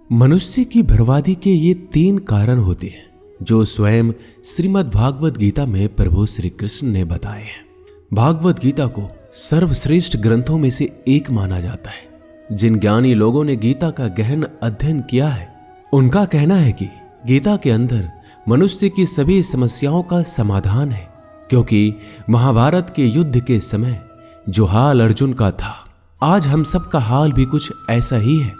मनुष्य की बर्बादी के ये 3 कारण होते हैं जो स्वयं श्रीमद् भागवत गीता में प्रभु श्री कृष्ण ने बताए हैं। भागवत गीता को सर्वश्रेष्ठ ग्रंथों में से एक माना जाता है। जिन ज्ञानी लोगों ने गीता का गहन अध्ययन किया है उनका कहना है कि गीता के अंदर मनुष्य की सभी समस्याओं का समाधान है, क्योंकि महाभारत के युद्ध के समय जो हाल अर्जुन का था, आज हम सबका हाल भी कुछ ऐसा ही है।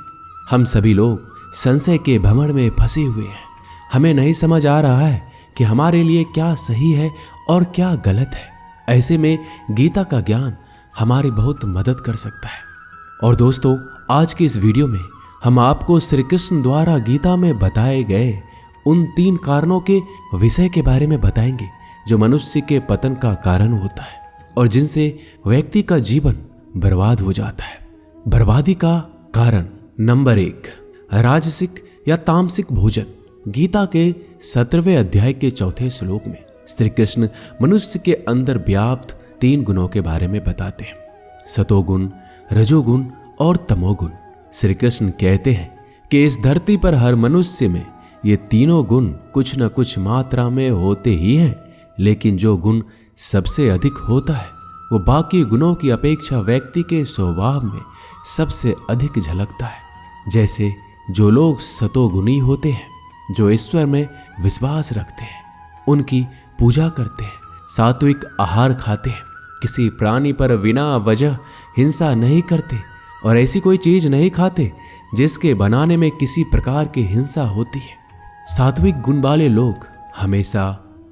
हम सभी लोग संशय के भंवर में फंसे हुए हैं। हमें नहीं समझ आ रहा है कि हमारे लिए क्या सही है और क्या गलत है। ऐसे में गीता का ज्ञान हमारी बहुत मदद कर सकता है। और दोस्तों, आज की इस वीडियो में हम आपको श्री कृष्ण द्वारा गीता में बताए गए उन 3 कारणों के विषय के बारे में बताएंगे जो मनुष्य के पतन का कारण होता है और जिनसे व्यक्ति का जीवन बर्बाद हो जाता है। बर्बादी का कारण नंबर 1, राजसिक या तामसिक भोजन। गीता के 17वें अध्याय के 4थे श्लोक में श्री कृष्ण मनुष्य के अंदर व्याप्त 3 गुणों के बारे में बताते हैं, सतोगुण, रजोगुण और तमोगुण। श्री कृष्ण कहते हैं कि इस धरती पर हर मनुष्य में ये तीनों गुण कुछ न कुछ मात्रा में होते ही हैं, लेकिन जो गुण सबसे अधिक होता है वो बाकी गुणों की अपेक्षा व्यक्ति के स्वभाव में सबसे अधिक झलकता है। जैसे जो लोग सतोगुणी होते हैं, जो ईश्वर में विश्वास रखते हैं, उनकी पूजा करते हैं, सात्विक आहार खाते हैं, किसी प्राणी पर बिना वजह हिंसा नहीं करते और ऐसी कोई चीज नहीं खाते जिसके बनाने में किसी प्रकार की हिंसा होती है। सात्विक गुण वाले लोग हमेशा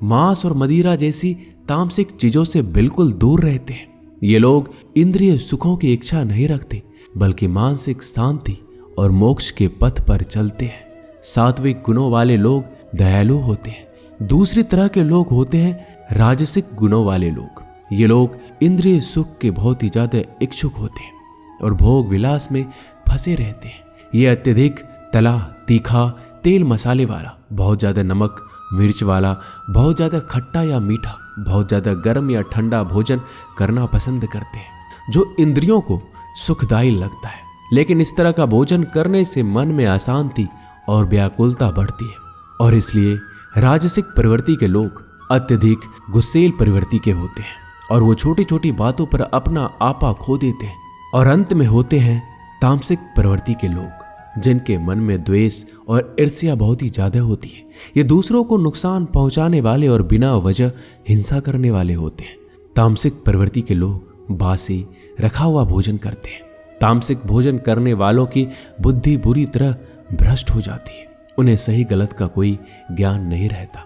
मांस और मदिरा जैसी तामसिक चीजों से बिल्कुल दूर रहते हैं। ये लोग इंद्रिय सुखों की इच्छा नहीं रखते, बल्कि मानसिक शांति और मोक्ष के पथ पर चलते हैं। सात्विक गुणों वाले लोग दयालु होते हैं। दूसरी तरह के लोग होते हैं राजसिक गुणों वाले लोग। ये लोग इंद्रिय सुख के बहुत ही ज्यादा इच्छुक होते हैं और भोग विलास में फंसे रहते हैं। ये अत्यधिक तला, तीखा, तेल मसाले वाला, बहुत ज्यादा नमक मिर्च वाला, बहुत ज्यादा खट्टा या मीठा, बहुत ज्यादा गर्म या ठंडा भोजन करना पसंद करते हैं, जो इंद्रियों को सुखदायी लगता है। लेकिन इस तरह का भोजन करने से मन में अशांति और व्याकुलता बढ़ती है और इसलिए राजसिक प्रवृत्ति के लोग अत्यधिक गुस्सेल प्रवृत्ति के होते हैं और वो छोटी छोटी बातों पर अपना आपा खो देते हैं। और अंत में होते हैं तामसिक प्रवृत्ति के लोग, जिनके मन में द्वेष और ईर्ष्या बहुत ही ज्यादा होती है। ये दूसरों को नुकसान पहुंचाने वाले और बिना वजह हिंसा करने वाले होते हैं। तामसिक प्रवृत्ति के लोग बासी रखा हुआ भोजन करते हैं। तामसिक भोजन करने वालों की बुद्धि बुरी तरह भ्रष्ट हो जाती है। उन्हें सही गलत का कोई ज्ञान नहीं रहता।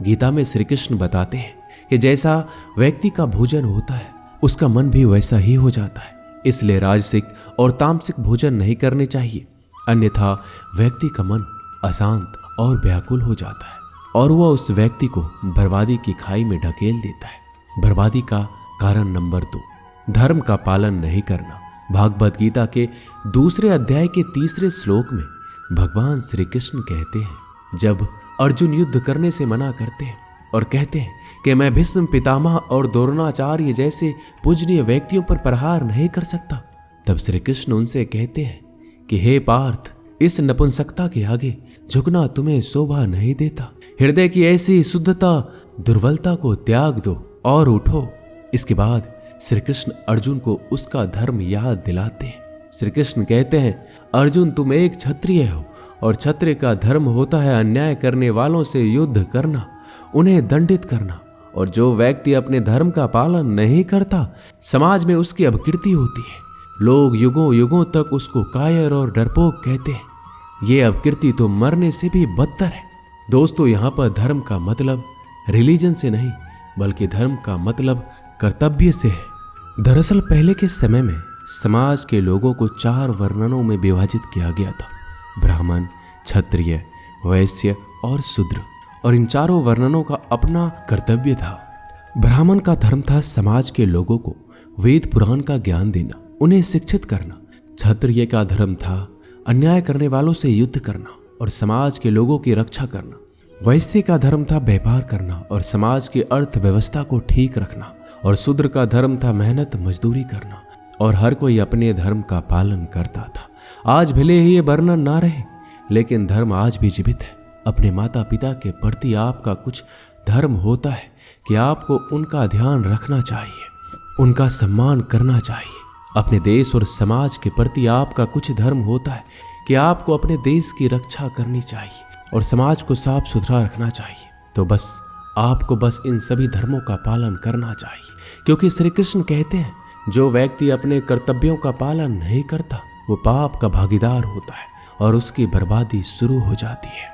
गीता में श्री कृष्ण बताते हैं कि जैसा व्यक्ति का भोजन होता है उसका मन भी वैसा ही हो जाता है। इसलिए राजसिक और तामसिक भोजन नहीं करने चाहिए, अन्यथा व्यक्ति का मन अशांत और व्याकुल हो जाता है और वह उस व्यक्ति को बर्बादी की खाई में ढकेल देता है। बर्बादी का कारण नंबर 2, धर्म का पालन नहीं करना। भागवत गीता के 2 अध्याय के 3 श्लोक में भगवान श्री कृष्ण कहते हैं, जब अर्जुन युद्ध करने से मना करते हैं और कहते हैं कि मैं भीष्म पितामह और द्रोणाचार्य जैसे पूजनीय व्यक्तियों पर प्रहार नहीं कर सकता, तब श्री कृष्ण उनसे कहते हैं कि हे पार्थ, इस नपुंसकता के आगे झुकना तुम्हें शोभा नहीं देता। हृदय की ऐसी शुद्धता, दुर्बलता को त्याग दो और उठो। इसके बाद श्री कृष्ण अर्जुन को उसका धर्म याद दिलाते हैं। श्री कृष्ण कहते हैं, अर्जुन, तुम एक क्षत्रिय हो और क्षत्रिय का धर्म होता है अन्याय करने वालों से युद्ध करना, उन्हें दंडित करना, और जो व्यक्ति अपने धर्म का पालन नहीं करता समाज में उसकी अपकीर्ति होती है। लोग युगों युगों तक उसको कायर और डरपोक कहते हैं। ये अपकीर्ति तो मरने से भी बदतर है। दोस्तों, यहाँ पर धर्म का मतलब रिलीजन से नहीं, बल्कि धर्म का मतलब कर्तव्य से है। दरअसल पहले के समय में समाज के लोगों को 4 वर्णों में विभाजित किया गया था, ब्राह्मण, क्षत्रिय, वैश्य और शूद्र। और इन चारों वर्णों का अपना कर्तव्य था। ब्राह्मण का धर्म था समाज के लोगों को वेद पुराण का ज्ञान देना, उन्हें शिक्षित करना। क्षत्रिय का धर्म था अन्याय करने वालों से युद्ध करना और समाज के लोगों की रक्षा करना। वैश्य का धर्म था व्यापार करना और समाज की अर्थव्यवस्था को ठीक रखना। और शूद्र का धर्म था मेहनत मजदूरी करना और हर कोई अपने धर्म का पालन करता था। आज भले ही ये वर्णन ना रहे, लेकिन धर्म आज भी जीवित है। अपने माता पिता के प्रति आपका कुछ धर्म होता है कि आपको उनका ध्यान रखना चाहिए, उनका सम्मान करना चाहिए। अपने देश और समाज के प्रति आपका कुछ धर्म होता है कि आपको अपने देश की रक्षा करनी चाहिए और समाज को साफ सुथरा रखना चाहिए। तो बस आपको बस इन सभी धर्मों का पालन करना चाहिए, क्योंकि श्री कृष्ण कहते हैं जो व्यक्ति अपने कर्तव्यों का पालन नहीं करता वो पाप का भागीदार होता है और उसकी बर्बादी शुरू हो जाती है।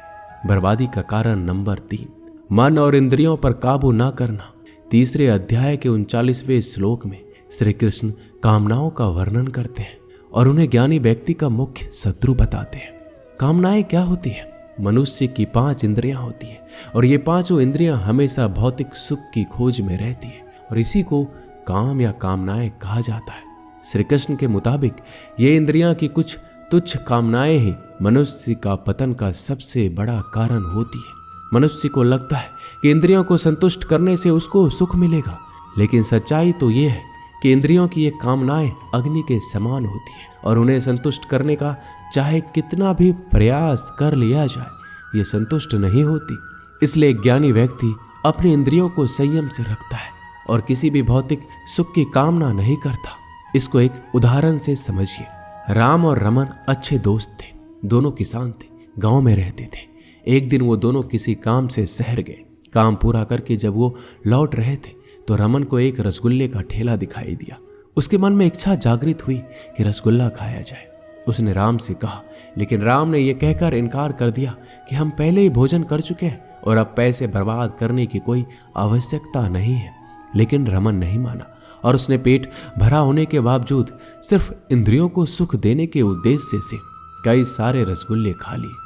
बर्बादी का कारण नंबर 3, मन और इंद्रियों पर काबू ना करना। तीसरे अध्याय के 39वें श्लोक में श्री कृष्ण कामनाओं का वर्णन करते हैं और उन्हें ज्ञानी व्यक्ति का मुख्य शत्रु बताते हैं। कामनाएं क्या होती है? मनुष्य की 5 इंद्रियां होती है और ये 5 इंद्रियां हमेशा भौतिक सुख की खोज में रहती है और इसी को काम या कामनाएं कहा जाता है। श्री कृष्ण के मुताबिक ये इंद्रियां की कुछ तुच्छ कामनाएं ही मनुष्य का पतन का सबसे बड़ा कारण होती है। मनुष्य को लगता है कि इंद्रियों को संतुष्ट करने से उसको सुख मिलेगा, लेकिन सच्चाई तो ये है कि इंद्रियों की ये कामनाएं अग्नि के समान होती है और उन्हें संतुष्ट करने का चाहे कितना भी प्रयास कर लिया जाए ये संतुष्ट नहीं होती। इसलिए ज्ञानी व्यक्ति अपनी इंद्रियों को संयम से रखता है और किसी भी भौतिक सुख की कामना नहीं करता। इसको एक उदाहरण से समझिए। राम और रमन अच्छे दोस्त थे, दोनों किसान थे, गांव में रहते थे। एक दिन वो दोनों किसी काम से शहर गए। काम पूरा करके जब वो लौट रहे थे तो रमन को एक रसगुल्ले का ठेला दिखाई दिया। उसके मन में इच्छा जागृत हुई कि रसगुल्ला खाया जाए। उसने राम से कहा, लेकिन राम ने यह कहकर इनकार कर दिया कि हम पहले ही भोजन कर चुके हैं और अब पैसे बर्बाद करने की कोई आवश्यकता नहीं है। लेकिन रमन नहीं माना और उसने पेट भरा होने के बावजूद सिर्फ इंद्रियों को सुख देने के उद्देश्य से कई सारे रसगुल्ले खा लिए।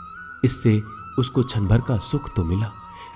इससे उसको क्षण भर का सुख तो मिला,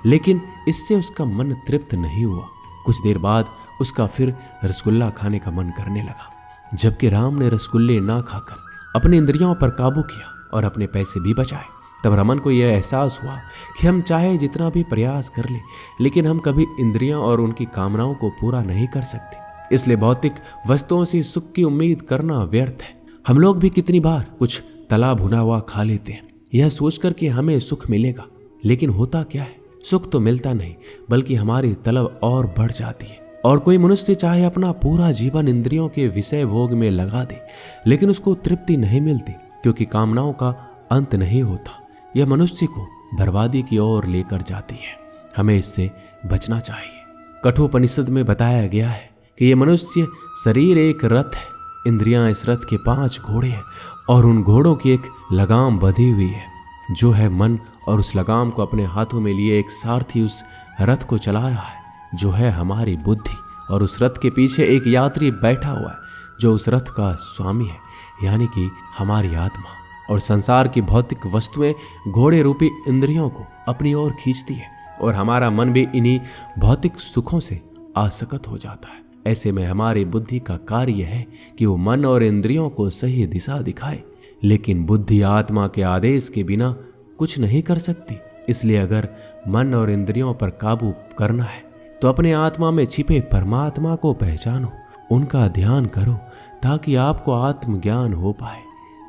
लेकिन इससे उसका मन तृप्त नहीं हुआ। कुछ देर बाद उसका फिर रसगुल्ला खाने का मन करने लगा। जबकि राम ने रसगुल्ले ना खाकर अपनी इंद्रियों पर काबू किया और अपने पैसे भी बचाए, तब रमन को यह एहसास हुआ कि हम चाहे जितना भी प्रयास कर ले, लेकिन हम कभी इंद्रियां और उनकी कामनाओं को पूरा नहीं कर सकते। इसलिए भौतिक वस्तुओं से सुख की उम्मीद करना व्यर्थ है। हम लोग भी कितनी बार कुछ तला भुना हुआ खा लेते हैं यह सोचकर कि हमें सुख मिलेगा, लेकिन होता क्या है? सुख तो मिलता नहीं, बल्कि हमारी तलब और बढ़ जाती है। और कोई मनुष्य चाहे अपना पूरा जीवन इंद्रियों के विषय भोग में लगा दे, लेकिन उसको तृप्ति नहीं मिलती, क्योंकि कामनाओं का अंत नहीं होता। यह मनुष्य को बर्बादी की ओर लेकर जाती है। हमें इससे बचना चाहिए। कठोपनिषद में बताया गया है कि यह मनुष्य शरीर एक रथ है, इंद्रियां इस रथ के 5 घोड़े हैं और उन घोड़ों की एक लगाम बंधी हुई है जो है मन, और उस लगाम को अपने हाथों में लिए एक सारथी उस रथ को चला रहा है जो है हमारी बुद्धि, और उस रथ के पीछे एक यात्री बैठा हुआ है जो उस रथ का स्वामी है, यानी कि हमारी आत्मा। और संसार की भौतिक वस्तुएं घोड़े रूपी इंद्रियों को अपनी ओर खींचती है और हमारा मन भी इन्हीं भौतिक सुखों से आसक्त हो जाता है। ऐसे में हमारी बुद्धि का कार्य है कि वो मन और इंद्रियों को सही दिशा दिखाए, लेकिन बुद्धि आत्मा के आदेश के बिना कुछ नहीं कर सकती। इसलिए अगर मन और इंद्रियों पर काबू करना है तो अपने आत्मा में छिपे परमात्मा को पहचानो, उनका ध्यान करो, ताकि आपको आत्मज्ञान हो पाए,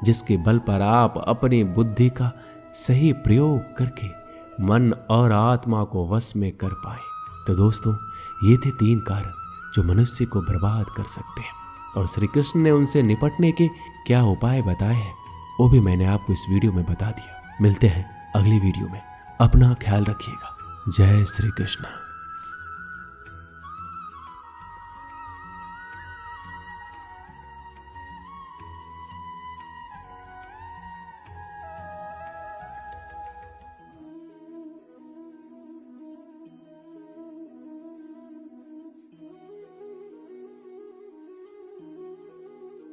जिसके बल पर आप अपनी बुद्धि का सही प्रयोग करके मन और आत्मा को वश में कर पाए। तो दोस्तों, ये थे 3 कारण जो मनुष्य को बर्बाद कर सकते हैं, और श्री कृष्ण ने उनसे निपटने के क्या उपाय बताए हैं वो भी मैंने आपको इस वीडियो में बता दिया। मिलते हैं अगली वीडियो में। अपना ख्याल रखिएगा। जय श्री कृष्ण।